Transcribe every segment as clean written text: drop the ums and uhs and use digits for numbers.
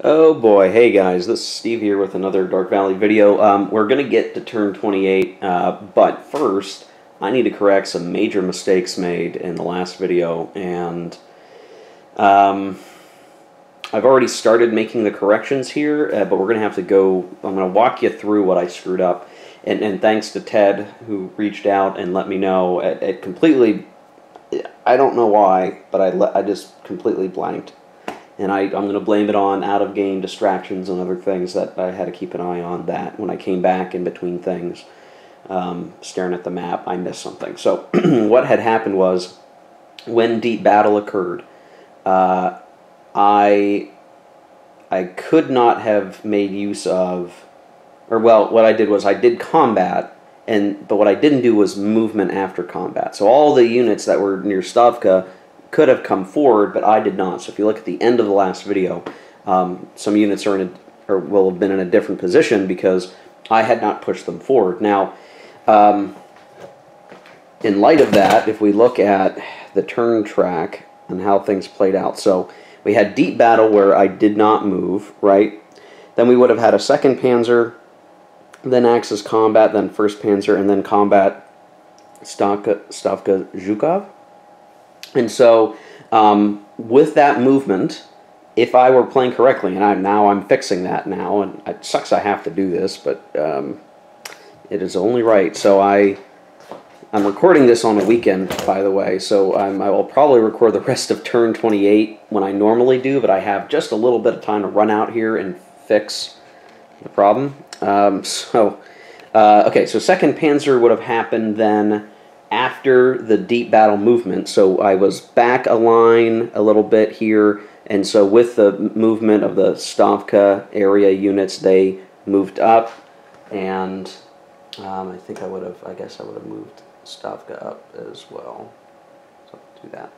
Oh boy, hey guys, this is Steve here with another Dark Valley video. We're going to get to turn 28, but first I need to correct some major mistakes made in the last video, and I've already started making the corrections here, but we're going to have to go, I'm going to walk you through what I screwed up, and thanks to Ted who reached out and let me know. It completely, I don't know why, but I just completely blanked. And I'm going to blame it on out-of-game distractions and other things that I had to keep an eye on. That when I came back in between things, staring at the map, I missed something. So what had happened was, when Deep Battle occurred, I could not have made use of, or well, what I did was I did combat, but what I didn't do was movement after combat. So all the units that were near Stavka could have come forward, but I did not. So if you look at the end of the last video, some units are or will have been in a different position because I had not pushed them forward. Now, in light of that, if we look at the turn track and how things played out, so we had Deep Battle where I did not move, right? Then we would have had a 2nd Panzer, then Axis Combat, then 1st Panzer, and then Combat Stavka Zhukov. And so, with that movement, if I were playing correctly, and now I'm fixing that now, and it sucks I have to do this, but it is only right. So I'm recording this on a weekend, by the way, so I will probably record the rest of turn 28 when I normally do, but I have just a little bit of time to run out here and fix the problem. Okay, so 2nd Panzer would have happened then after the Deep Battle movement. So I was back a line a little bit here, and so with the movement of the Stavka area units, they moved up, and I think I guess I would have moved Stavka up as well. So I'll do that.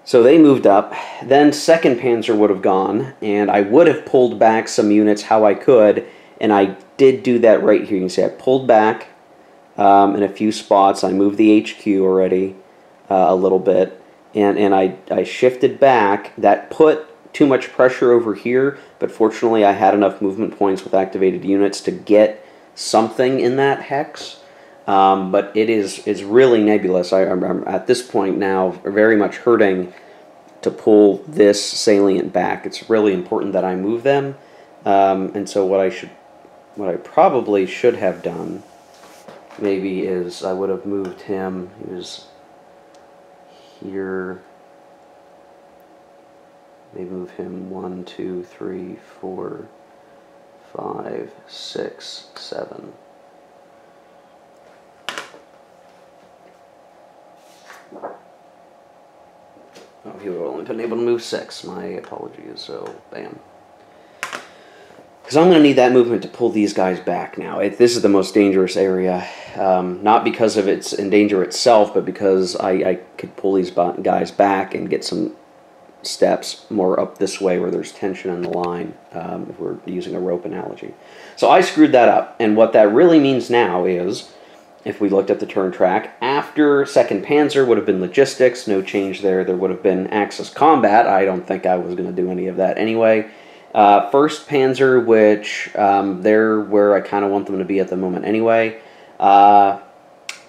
So they moved up. Then 2nd Panzer would have gone, and I would have pulled back some units how I could, and I did do that right here. You can see I pulled back in a few spots. I moved the HQ already a little bit, and I shifted back. That put too much pressure over here, but fortunately I had enough movement points with activated units to get something in that hex. But it's really nebulous. I'm at this point now very much hurting to pull this salient back. It's really important that I move them, and so what I probably should have done maybe is I would have moved him. He was here. Maybe move him 1, 2, 3, 4, 5, 6, 7. Oh, he would have only been able to move 6. My apologies. So, bam. Because I'm going to need that movement to pull these guys back now. This is the most dangerous area. Not because of its in danger itself, but because I could pull these guys back and get some steps more up this way where there's tension in the line, if we're using a rope analogy. So I screwed that up. And what that really means now is, if we looked at the turn track, after 2nd Panzer would have been logistics, no change there. There would have been Axis Combat. I don't think I was going to do any of that anyway. 1st Panzer, which they're where I kind of want them to be at the moment anyway. And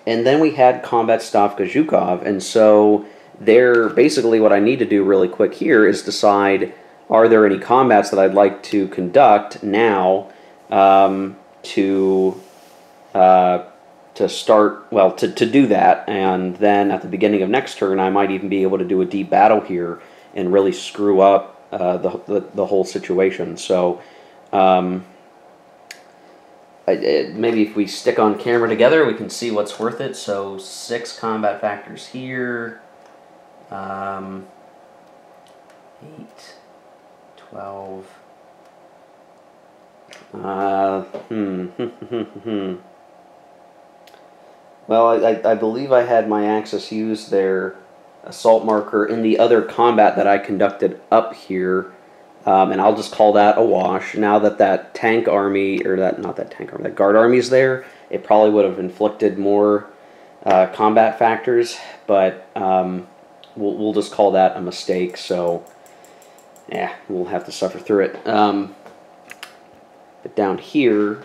then we had Combat Stavka Zhukov, and so there, basically what I need to do really quick here is decide, are there any combats that I'd like to conduct now to start, well, to do that, and then at the beginning of next turn I might even be able to do a Deep Battle here and really screw up the whole situation. So maybe if we stick on camera together, we can see what's worth it. So 6 combat factors here, 8, 12. Well, I believe I had my Axis use their assault marker in the other combat that I conducted up here, and I'll just call that a wash. Now that tank army, or not that tank army, that guard army is there, it probably would have inflicted more combat factors, but we'll just call that a mistake. So yeah, we'll have to suffer through it. But down here,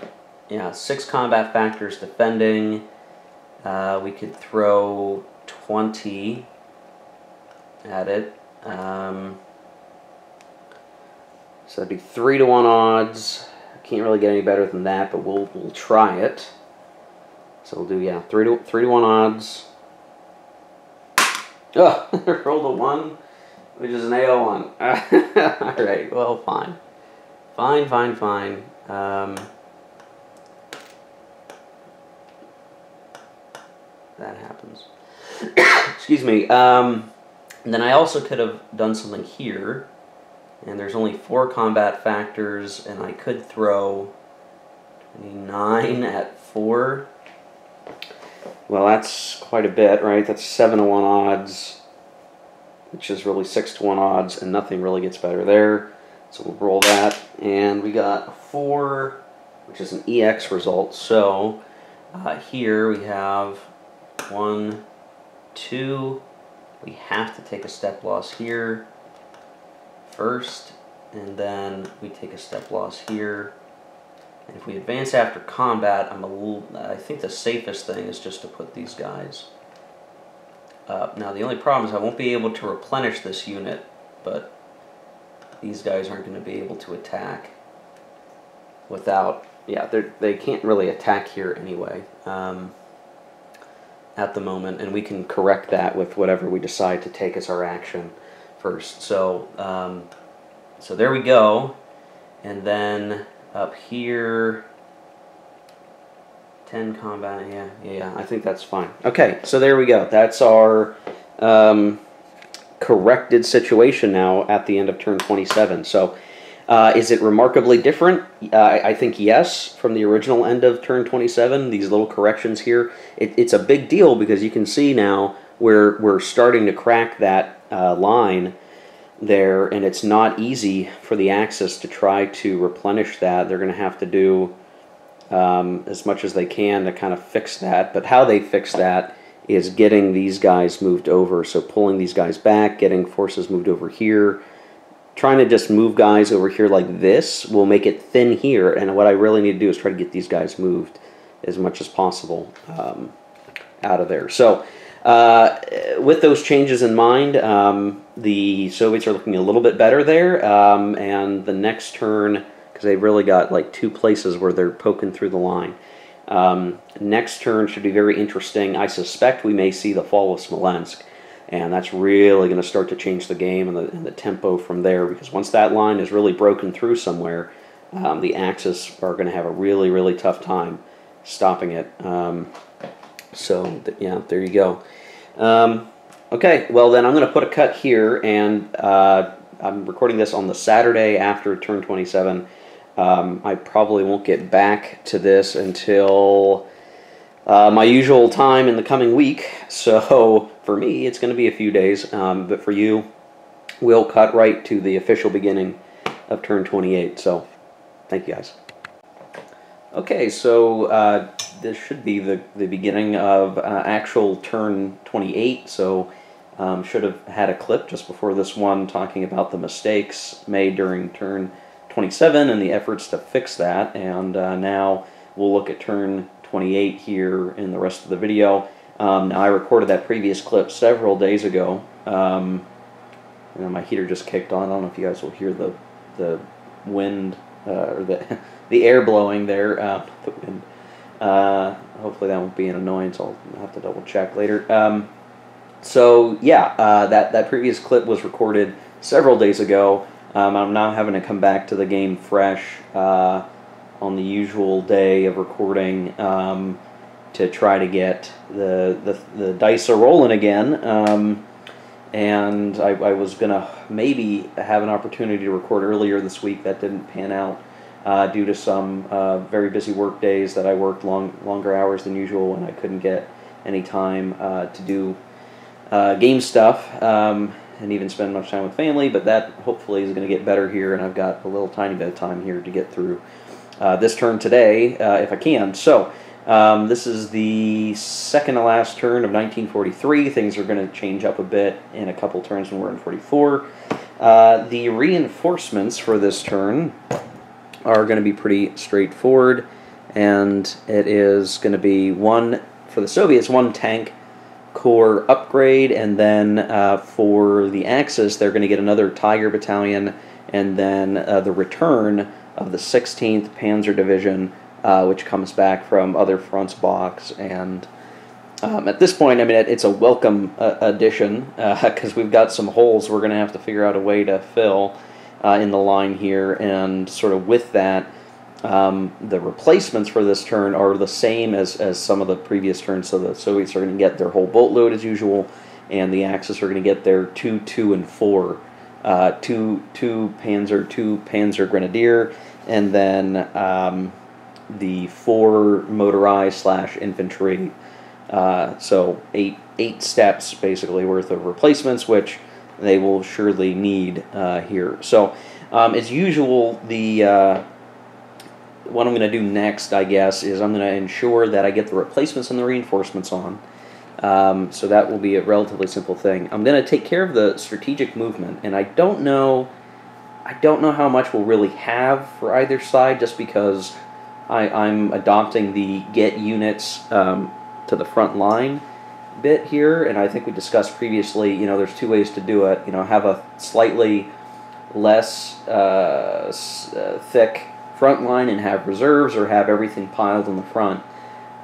yeah, 6 combat factors defending. We could throw 20 at it. So that'd be 3-to-1 odds. Can't really get any better than that, but we'll try it. So we'll do, yeah, 3-to-1 odds. Oh, rolled a 1, which is an AO1. All right, well, fine. Fine. That happens. Excuse me. And then I also could have done something here. And there's only 4 combat factors, and I could throw 29 at 4. Well, that's quite a bit, right? That's 7-to-1 odds, which is really 6-to-1 odds, and nothing really gets better there. So we'll roll that, and we got a 4, which is an EX result. So here we have 1, 2. We have to take a step loss here first, and then we take a step loss here. And if we advance after combat, I think the safest thing is just to put these guys up. Now the only problem is I won't be able to replenish this unit, but these guys aren't going to be able to attack without, yeah, they can't really attack here anyway at the moment, and we can correct that with whatever we decide to take as our action first. So, so there we go, and then up here, 10 combat, yeah, I think that's fine. Okay, so there we go. That's our corrected situation now at the end of turn 27. So is it remarkably different? I think yes, from the original end of turn 27, these little corrections here. It's a big deal because you can see now we're starting to crack that line there, and it's not easy for the Axis to try to replenish that. They're going to have to do as much as they can to kind of fix that, but how they fix that is getting these guys moved over, so pulling these guys back, getting forces moved over here, trying to just move guys over here like this will make it thin here, and what I really need to do is try to get these guys moved as much as possible out of there. So with those changes in mind, the Soviets are looking a little bit better there, and the next turn, because they've really got like 2 places where they're poking through the line. Next turn should be very interesting. I suspect we may see the fall of Smolensk, and that's really going to start to change the game and the tempo from there, because once that line is really broken through somewhere, the Axis are going to have a really, really tough time stopping it. So, yeah, there you go. Okay, well then I'm going to put a cut here, and I'm recording this on the Saturday after turn 27. I probably won't get back to this until my usual time in the coming week, so for me it's going to be a few days, but for you we'll cut right to the official beginning of turn 28, so thank you guys. Okay, so this should be the beginning of actual turn 28, so should have had a clip just before this one talking about the mistakes made during turn 27 and the efforts to fix that, and now we'll look at turn 28 here in the rest of the video. Now I recorded that previous clip several days ago, and my heater just kicked on. I don't know if you guys will hear the wind or the air blowing there. The wind. Hopefully that won't be an annoyance. I'll have to double check later. So yeah, that previous clip was recorded several days ago. I'm now having to come back to the game fresh on the usual day of recording to try to get the dice are rolling again. And I was gonna maybe have an opportunity to record earlier this week. That didn't pan out due to some very busy work days that I worked longer hours than usual, and I couldn't get any time to do game stuff and even spend much time with family. But that hopefully is going to get better here, and I've got a little tiny bit of time here to get through this turn today if I can. So this is the second to last turn of 1943. Things are going to change up a bit in a couple turns when we're in 44. The reinforcements for this turn are going to be pretty straightforward, and it is going to be one, for the Soviets, one tank corps upgrade, and then for the Axis, they're going to get another Tiger Battalion, and then the return of the 16th Panzer Division, which comes back from other fronts blocks. And at this point, I mean, it's a welcome addition, because we've got some holes we're going to have to figure out a way to fill in the line here, and sort of with that, the replacements for this turn are the same as some of the previous turns. So the Soviets are going to get their whole boatload as usual, and the Axis are going to get their 2, 2, and 4. Two Panzer Grenadier, and then the 4 motorized / infantry. So eight steps basically worth of replacements, which they will surely need here. So as usual, what I'm going to do next, I guess, is I'm going to ensure that I get the replacements and the reinforcements on. So that will be a relatively simple thing. I'm going to take care of the strategic movement, and I don't know how much we'll really have for either side, just because I'm adopting the get units to the front line bit here, and I think we discussed previously, you know, there's 2 ways to do it. You know, have a slightly less thick front line and have reserves, or have everything piled in the front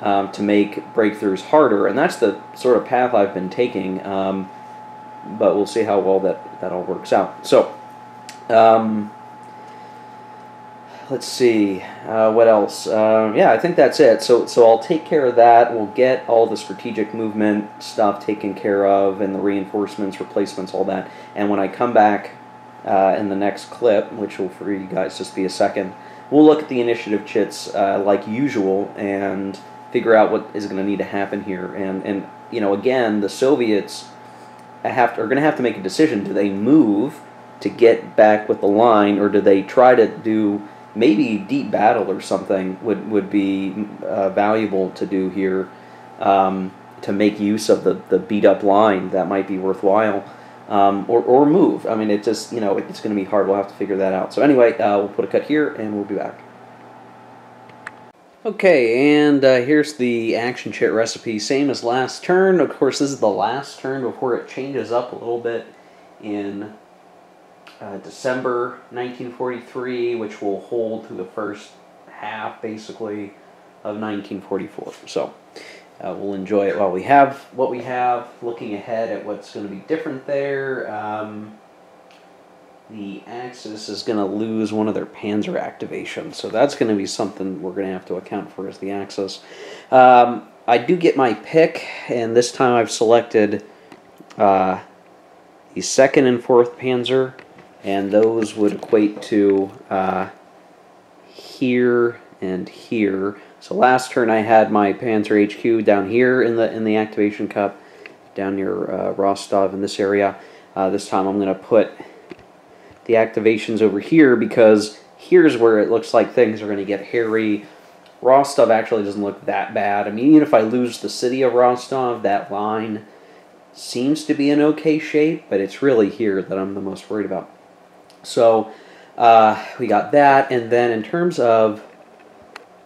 to make breakthroughs harder, and that's the sort of path I've been taking, but we'll see how well that all works out. So, let's see, what else? Yeah, I think that's it. So I'll take care of that. We'll get all the strategic movement stuff taken care of, and the reinforcements, replacements, all that. And when I come back in the next clip, which will for you guys just be a second, we'll look at the initiative chits like usual and figure out what is going to need to happen here. And you know, again, the Soviets are going to have to make a decision. Do they move to get back with the line, or do they try to do maybe deep battle or something would be valuable to do here, to make use of the beat up line? That might be worthwhile, or move. I mean, it just, you know, it's going to be hard. We'll have to figure that out. So anyway, we'll put a cut here and we'll be back. Okay, and here's the action chit recipe, same as last turn. Of course, this is the last turn before it changes up a little bit in December 1943, which will hold through the first half, basically, of 1944. So we'll enjoy it while we have what we have, looking ahead at what's going to be different there. The Axis is going to lose one of their Panzer activations, so that's going to be something we're going to have to account for as the Axis. I do get my pick, and this time I've selected the 2nd and 4th Panzer, and those would equate to here and here. So last turn I had my Panzer HQ down here in the activation cup, down near Rostov in this area. This time I'm going to put the activations over here, because here's where it looks like things are going to get hairy. Rostov actually doesn't look that bad. I mean, even if I lose the city of Rostov, that line seems to be in okay shape, but it's really here that I'm the most worried about. So we got that, and then in terms of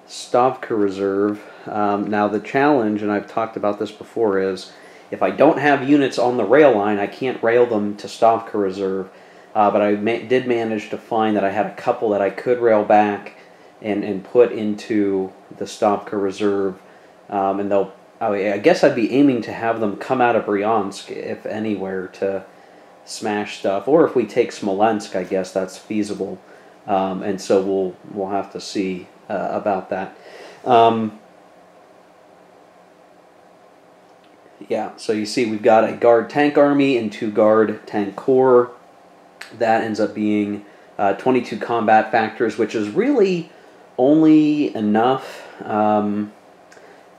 Stavka Reserve, now the challenge, and I've talked about this before, is if I don't have units on the rail line, I can't rail them to Stavka Reserve. But I did manage to find that I had a couple that I could rail back and put into the Stavka Reserve, and I guess I'd be aiming to have them come out of Bryansk, if anywhere, to smash stuff. Or if we take Smolensk, I guess that's feasible, and so we'll have to see about that. Yeah, so you see we've got a Guard tank army and 2 Guard tank corps. That ends up being 22 combat factors, which is really only enough to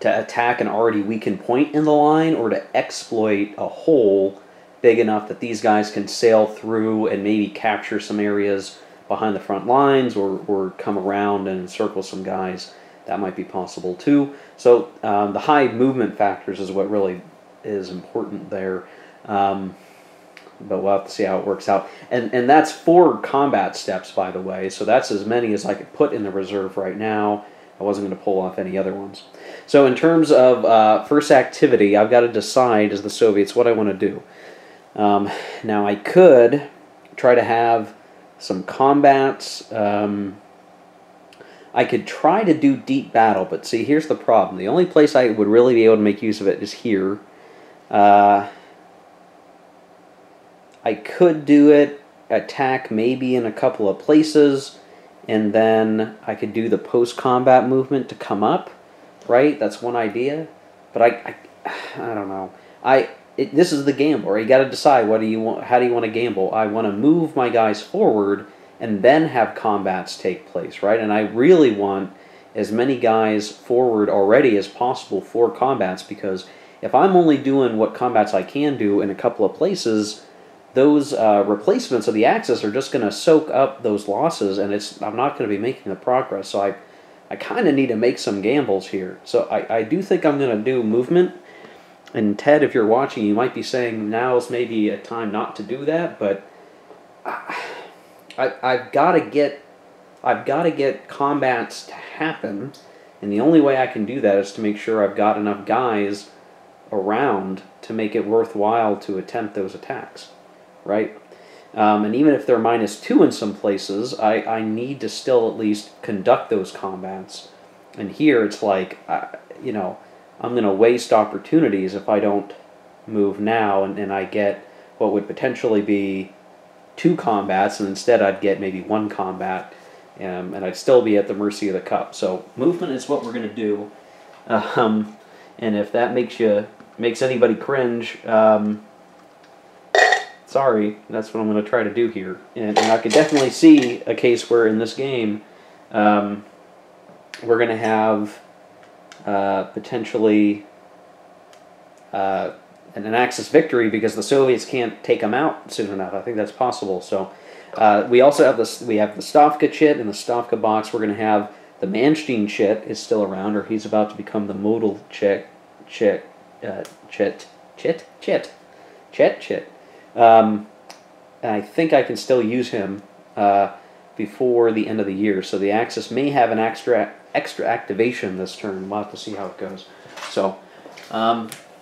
attack an already weakened point in the line, or to exploit a hole big enough that these guys can sail through and maybe capture some areas behind the front lines, or come around and encircle some guys. That might be possible too. So the high movement factors is what really is important there. but we'll have to see how it works out. And that's 4 combat steps, by the way, so that's as many as I could put in the reserve right now. I wasn't going to pull off any other ones. So in terms of first activity, I've got to decide, as the Soviets, what I want to do. Now, I could try to have some combats. I could try to do deep battle, but see, here's the problem. The only place I would really be able to make use of it is here. I could do it, attack maybe in a couple of places, and then I could do the post-combat movement to come up, right? That's one idea. But I don't know. This is the gamble, right? You got to decide what do you want. How do you want to gamble? I want to move my guys forward and then have combats take place, right? And I really want as many guys forward already as possible for combats, because if I'm only doing what combats I can do in a couple of places, those replacements of the Axis are just going to soak up those losses, and I'm not going to be making the progress. So I kind of need to make some gambles here. So I do think I'm going to do movement. And Ted, if you're watching, you might be saying now's maybe a time not to do that, but I've got to get combats to happen, and the only way I can do that is to make sure I've got enough guys around to make it worthwhile to attempt those attacks, right? And even if they're -2 in some places, I need to still at least conduct those combats. And here it's like, you know, I'm going to waste opportunities if I don't move now, and I get what would potentially be 2 combats, and instead I'd get maybe 1 combat, and I'd still be at the mercy of the cup. So movement is what we're going to do, and if that makes anybody cringe, sorry, that's what I'm going to try to do here. And I could definitely see a case where in this game we're going to have potentially an Axis victory because the Soviets can't take them out soon enough. I think that's possible. So we also have this. We have the Stavka chit in the Stavka box. We're going to have the Manstein chit is still around, or he's about to become the modal chit. And I think I can still use him before the end of the year. So the Axis may have an extra activation this turn. We'll have to see how it goes. So,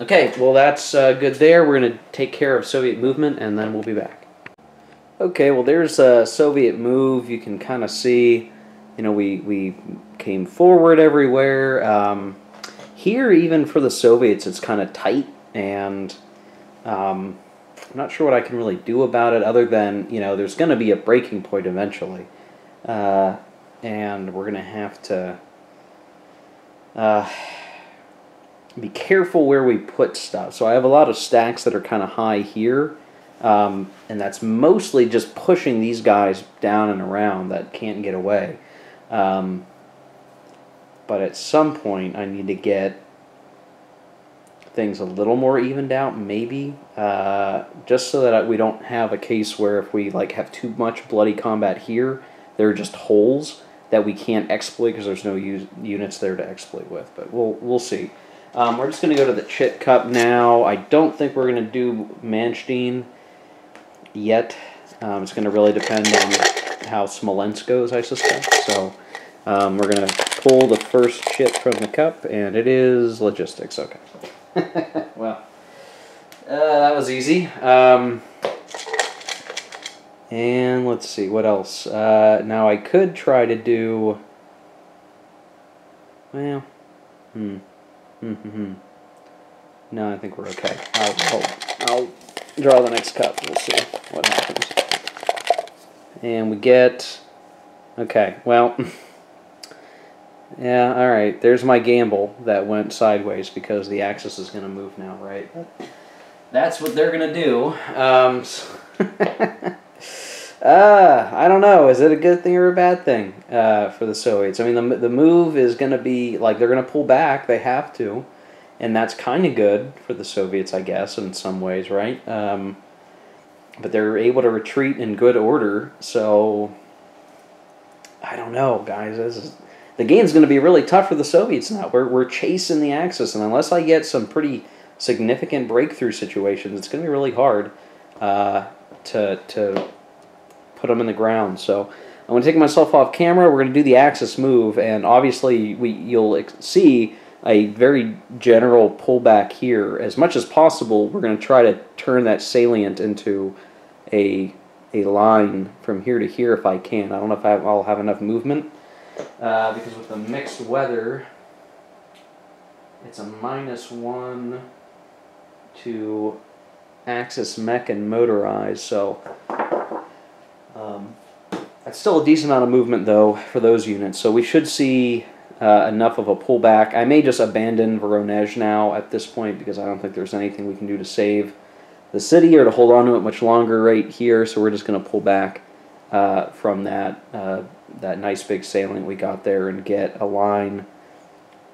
okay, well that's good there. We're going to take care of Soviet movement, and then we'll be back. Okay, well there's a Soviet move. You can kind of see, you know, we came forward everywhere. Here, even for the Soviets, it's kind of tight, and I'm not sure what I can really do about it other than, you know, there's going to be a breaking point eventually. And we're going to have to be careful where we put stuff. So I have a lot of stacks that are kind of high here, and that's mostly just pushing these guys down and around that can't get away. But at some point I need to get things a little more evened out, maybe, just so that we don't have a case where if we like have too much bloody combat here, there are just holes that we can't exploit because there's no units there to exploit with. But we'll see. We're just going to go to the Chit Cup now. I don't think we're going to do Manstein yet. It's going to really depend on how Smolensk goes, I suspect. So we're going to pull the first chit from the cup, and it is logistics. Okay. Well, that was easy. And let's see, what else? Now I could try to do... Well, No, I think we're okay. I'll draw the next cup. We'll see what happens. And we get... Okay, well... Yeah, alright. There's my gamble that went sideways because the Axis is going to move now, right? That's what they're going to do. I don't know. Is it a good thing or a bad thing for the Soviets? I mean, the move is going to be, like, they're going to pull back. They have to. And that's kind of good for the Soviets, I guess, in some ways, right? But they're able to retreat in good order, so... I don't know, guys. The game's going to be really tough for the Soviets now. We're chasing the Axis, and unless I get some pretty significant breakthrough situations, it's going to be really hard. to put them in the ground. So I'm going to take myself off camera. We're going to do the axis move, and obviously you'll see a very general pullback here. As much as possible, we're going to try to turn that salient into a line from here to here if I can. I don't know if I'll have enough movement because with the mixed weather, it's a -1 to axis mech and motorized, so that's still a decent amount of movement though for those units. So we should see enough of a pullback. I may just abandon Voronezh now at this point because I don't think there's anything we can do to save the city or to hold on to it much longer right here. So we're just going to pull back from that nice big salient we got there and get a line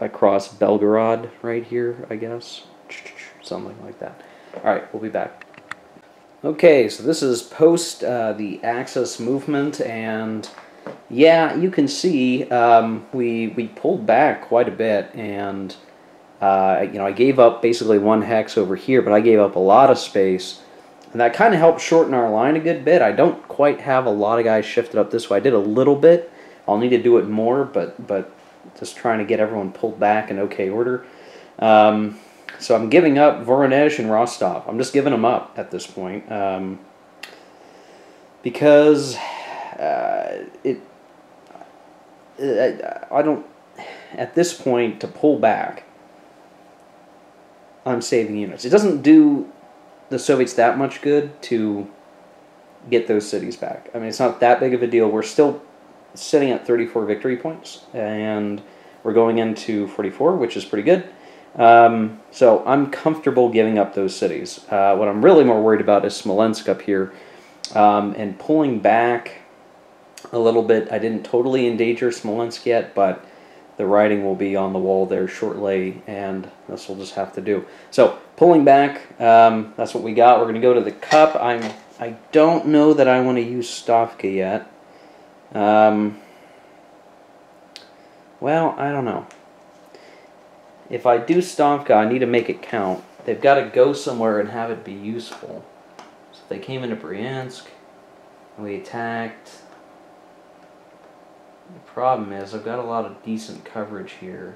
across Belgorod right here, I guess. Something like that. Alright, we'll be back. Okay, so this is post the axis movement, and yeah, you can see we pulled back quite a bit, and you know, I gave up basically 1 hex over here, but I gave up a lot of space, and that kind of helped shorten our line a good bit. I don't quite have a lot of guys shifted up this way. I did a little bit. I'll need to do it more, but just trying to get everyone pulled back in okay order. So I'm giving up Voronezh and Rostov. I'm just giving them up at this point because I don't, at this point, to pull back, I'm saving units. It doesn't do the Soviets that much good to get those cities back. I mean, it's not that big of a deal. We're still sitting at 34 victory points, and we're going into 44, which is pretty good. So I'm comfortable giving up those cities. What I'm really more worried about is Smolensk up here, and pulling back a little bit. I didn't totally endanger Smolensk yet, but the writing will be on the wall there shortly, and this will just have to do. So pulling back, that's what we got. We're going to go to the cup. I don't know that I want to use Stavka yet. Well, I don't know. If I do Stavka, I need to make it count. They've got to go somewhere and have it be useful. So if they came into Bryansk, and we attacked. The problem is I've got a lot of decent coverage here.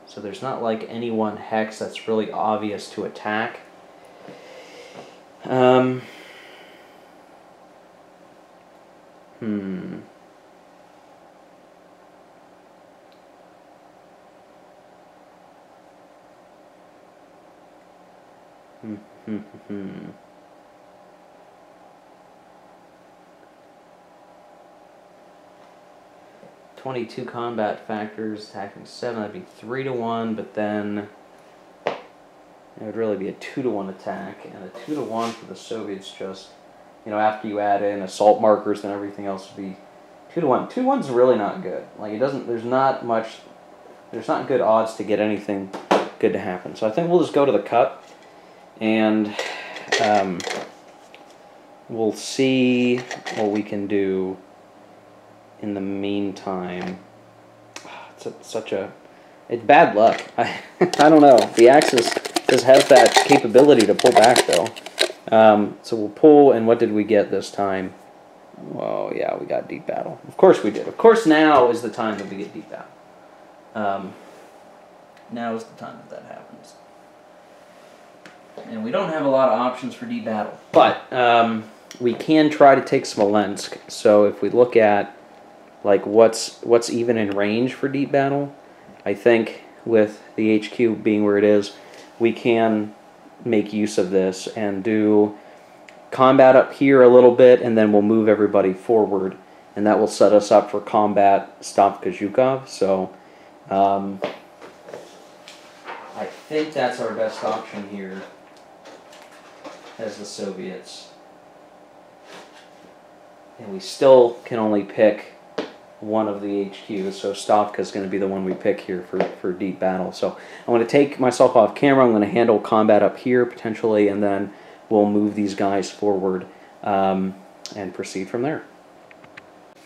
So there's not like any one hex that's really obvious to attack. Hmm. 22 combat factors, attacking 7, that'd be 3-to-1, but then it would really be a 2-to-1 attack, and a 2-to-1 for the Soviets just, you know, after you add in assault markers and everything else would be 2-to-1. 2-to-1's really not good. Like, it doesn't, there's not good odds to get anything good to happen. So I think we'll just go to the cut, and we'll see what we can do in the meantime. It's bad luck. I don't know. The Axis just has that capability to pull back, though. So we'll pull, and what did we get this time? Oh, yeah, we got deep battle. Of course we did. Of course now is the time that we get deep battle. Now is the time that happens. And we don't have a lot of options for deep battle. But we can try to take Smolensk. So if we look at like what's even in range for deep battle, I think with the HQ being where it is, we can make use of this and do combat up here a little bit, and then we'll move everybody forward, and that will set us up for combat Stavka Zhukov. So I think that's our best option here as the Soviets. And we still can only pick one of the HQs, so Stavka is going to be the one we pick here for deep battle. So I'm going to take myself off camera, I'm going to handle combat up here potentially, and then we'll move these guys forward and proceed from there.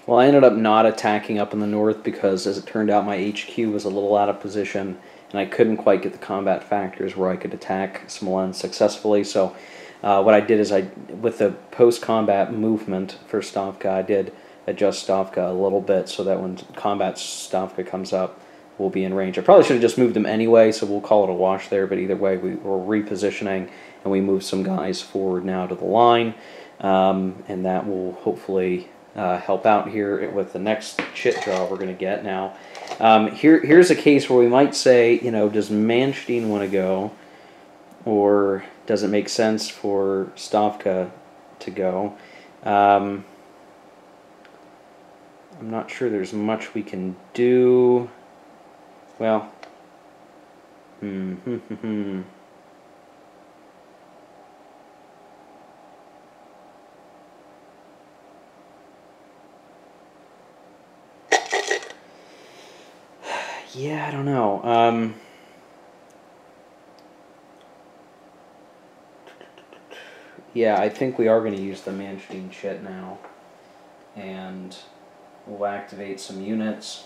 Well, I ended up not attacking up in the north because, as it turned out, my HQ was a little out of position, and I couldn't quite get the combat factors where I could attack Smolensk successfully, so What I did is with the post-combat movement for Stavka, I did adjust Stavka a little bit so that when combat Stavka comes up, we'll be in range. I probably should have just moved him anyway, so we'll call it a wash there, but either way, we're repositioning, and we move some guys forward now to the line, and that will hopefully help out here with the next chit draw we're going to get. Now, here's a case where we might say, does Manstein want to go, or does it make sense for Stavka to go? I'm not sure there's much we can do. Well, yeah, I don't know. Yeah, I think we are going to use the Manstein chit now, and we'll activate some units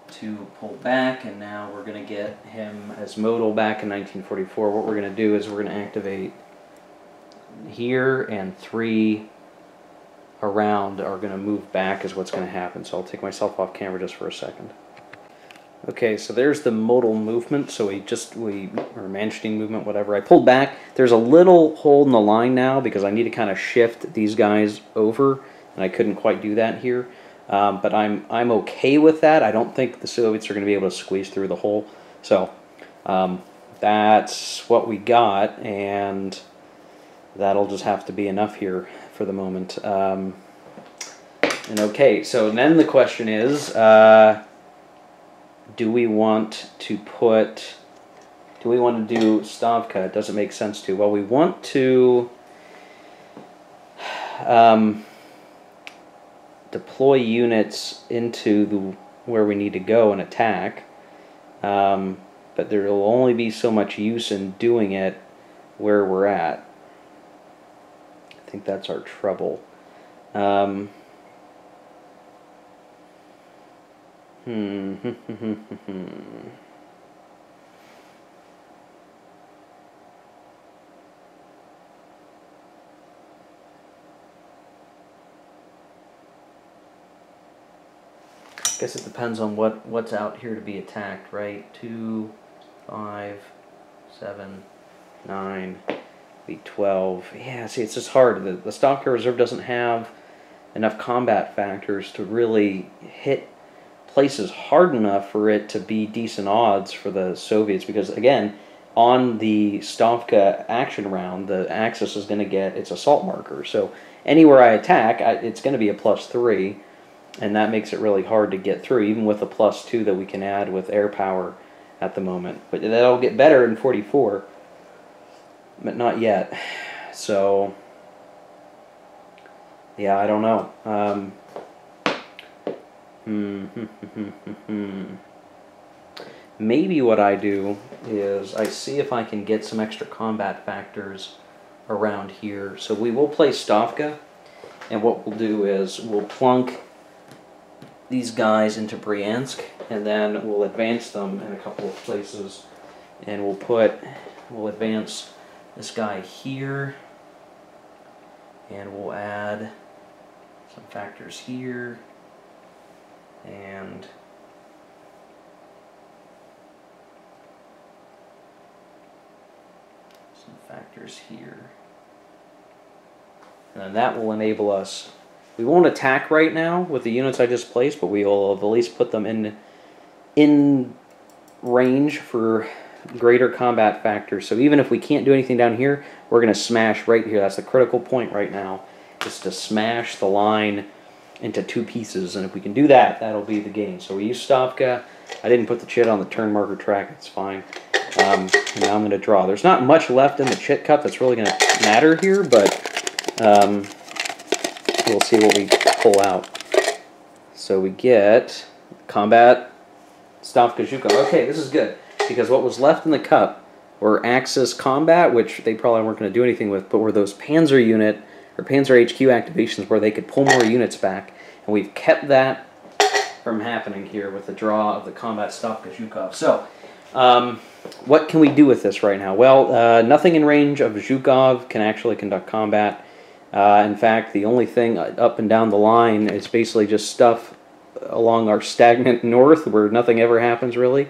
to pull back, and now we're going to get him as modal back in 1944. What we're going to do is we're going to activate here, and 3 around are going to move back is what's going to happen. So I'll take myself off camera just for a second. Okay, so there's the modal movement, so or Manstein movement, whatever. I pulled back. There's a little hole in the line now because I need to kind of shift these guys over, and I couldn't quite do that here. But I'm okay with that. I don't think the Soviets are going to be able to squeeze through the hole. So that's what we got, and that'll just have to be enough here for the moment. And okay, so then the question is, do we want to do Stavka? Does it make sense to? Well, we want to deploy units into where we need to go and attack, but there will only be so much use in doing it where we're at. I think that's our trouble. I guess it depends on what's out here to be attacked, right? 2, 5, 7, 9, be 12. Yeah, see, it's just hard. The Stavka Reserve doesn't have enough combat factors to really hit places hard enough for it to be decent odds for the Soviets, because again, on the Stavka action round, the Axis is going to get its assault marker. So anywhere I attack, it's going to be a +3, and that makes it really hard to get through, even with a +2 that we can add with air power at the moment. But that'll get better in 44, but not yet. So yeah, I don't know. Maybe what I do is I see if I can get some extra combat factors around here. So we will play Stavka, and what we'll do is we'll plunk these guys into Bryansk, and then we'll advance them in a couple of places, and we'll advance this guy here, and we'll add some factors here, and some factors here. And then that will enable us. We won't attack right now with the units I just placed, but we will at least put them in range for greater combat factors. So even if we can't do anything down here, we're going to smash right here. That's the critical point right now, is to smash the line into 2 pieces. And if we can do that, that'll be the game. So we use Stavka. I didn't put the chit on the turn marker track. It's fine. And now I'm going to draw. There's not much left in the chit cup that's really going to matter here, but we'll see what we pull out. So we get combat Stavka Zhukov. Okay, this is good, because what was left in the cup were Axis combat, which they probably weren't going to do anything with, but were those Panzer unit or Panzer HQ activations where they could pull more units back. And we've kept that from happening here with the draw of the combat Stavka Zhukov. So what can we do with this right now? Well, nothing in range of Zhukov can actually conduct combat. In fact, the only thing up and down the line is basically just stuff along our stagnant north, where nothing ever happens really,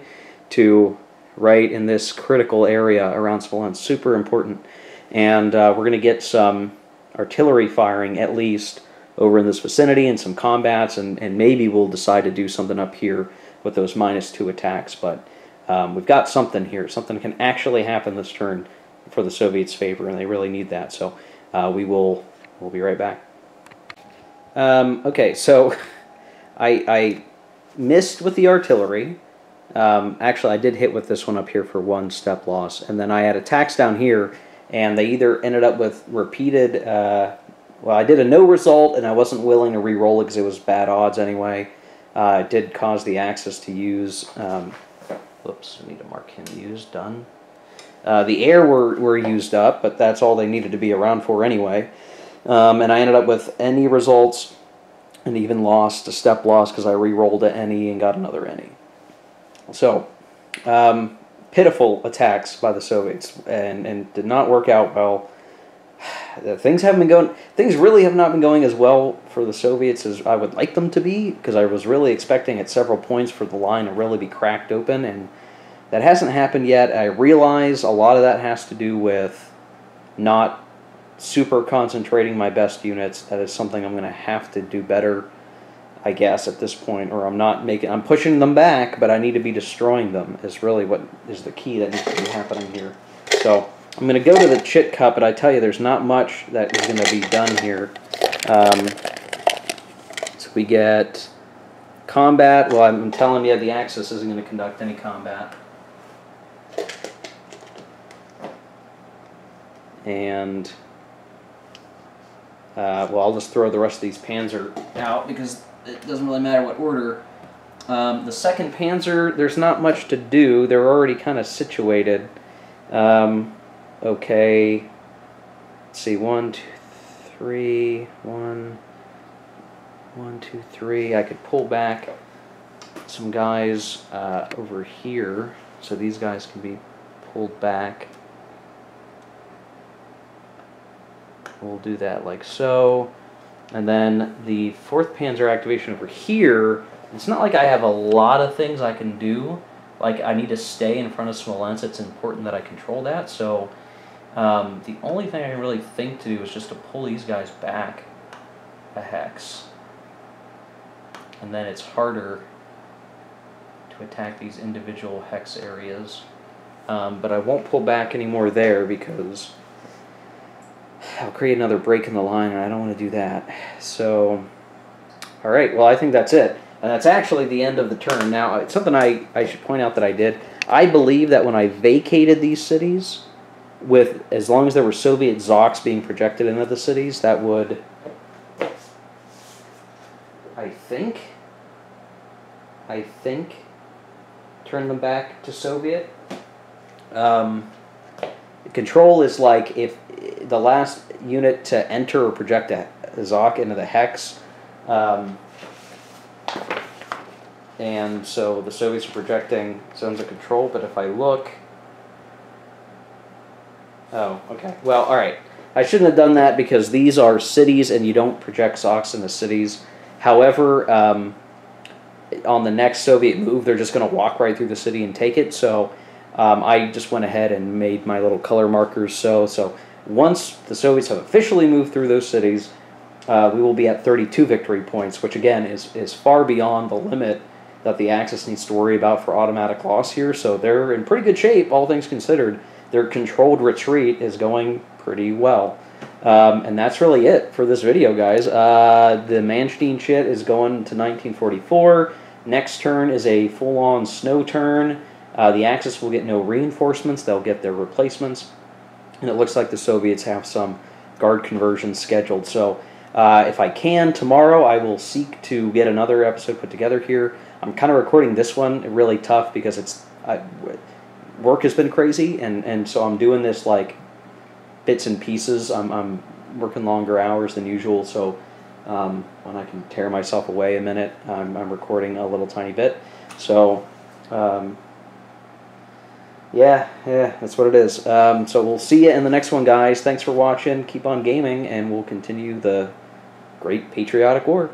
to right in this critical area around Smolensk. Super important. And we're going to get some artillery firing, at least, over in this vicinity, and some combats, and maybe we'll decide to do something up here with those -2 attacks. But we've got something here. Something can actually happen this turn for the Soviets' favor, and they really need that. So we'll be right back. Okay, so I missed with the artillery. Actually, I did hit with this one up here for 1 step loss, and then I had attacks down here, and they either ended up with repeated. Well, I did a no result, and I wasn't willing to re-roll it because it was bad odds anyway. It did cause the Axis to use. Whoops, I need to mark him used. Done. The air were used up, but that's all they needed to be around for anyway. And I ended up with any results, and even lost a step loss because I re-rolled a any and got another any. So, pitiful attacks by the Soviets, and did not work out well. Things really have not been going as well for the Soviets as I would like them to be, because I was really expecting at several points for the line to really be cracked open, and that hasn't happened yet. I realize a lot of that has to do with not super concentrating my best units. That is something I'm going to have to do better, I guess, at this point, or I'm pushing them back, but I need to be destroying them is really what is the key that needs to be happening here. So I'm going to go to the Chit Cup, but I tell you, there's not much that is going to be done here. So we get combat. Well, I'm telling you, the Axis isn't going to conduct any combat. And, well, I'll just throw the rest of these Panzer out because it doesn't really matter what order. The 2nd Panzer, there's not much to do. They're already kind of situated. Okay, let's see, 1, 2, 3, 1, 2, 3. I could pull back some guys over here, so these guys can be pulled back. We'll do that like so. And then the 4th Panzer activation over here, it's not like I have a lot of things I can do. Like, I need to stay in front of Smolensk. It's important that I control that. So the only thing I can really think to do is just to pull these guys back a hex. And then it's harder to attack these individual hex areas. But I won't pull back anymore there because I'll create another break in the line, and I don't want to do that. So, all right, well, I think that's it. And that's actually the end of the turn. Now, it's something I should point out that I did. I believe that when I vacated these cities, as long as there were Soviet Zoks being projected into the cities, that would, I think, turn them back to Soviet. Control is like if the last unit to enter or project a Zok into the hex, and so the Soviets are projecting zones of control, but if I look... Oh, okay. Well, alright. I shouldn't have done that because these are cities and you don't project Zoks into cities. However, on the next Soviet move, they're just going to walk right through the city and take it, so I just went ahead and made my little color markers so once the Soviets have officially moved through those cities, we will be at 32 victory points, which again is far beyond the limit that the Axis needs to worry about for automatic loss here. So they're in pretty good shape, all things considered. Their controlled retreat is going pretty well. And that's really it for this video, guys. The Manstein shit is going to 1944. Next turn is a full-on snow turn. The Axis will get no reinforcements. They'll get their replacements. And it looks like the Soviets have some guard conversions scheduled. So if I can, tomorrow I will seek to get another episode put together here. I'm kind of recording this one really tough because work has been crazy, and so I'm doing this like bits and pieces. I'm working longer hours than usual, so when I can tear myself away a minute, I'm recording a little tiny bit. So Yeah, that's what it is. So we'll see you in the next one, guys. Thanks for watching. Keep on gaming, and we'll continue the great patriotic war.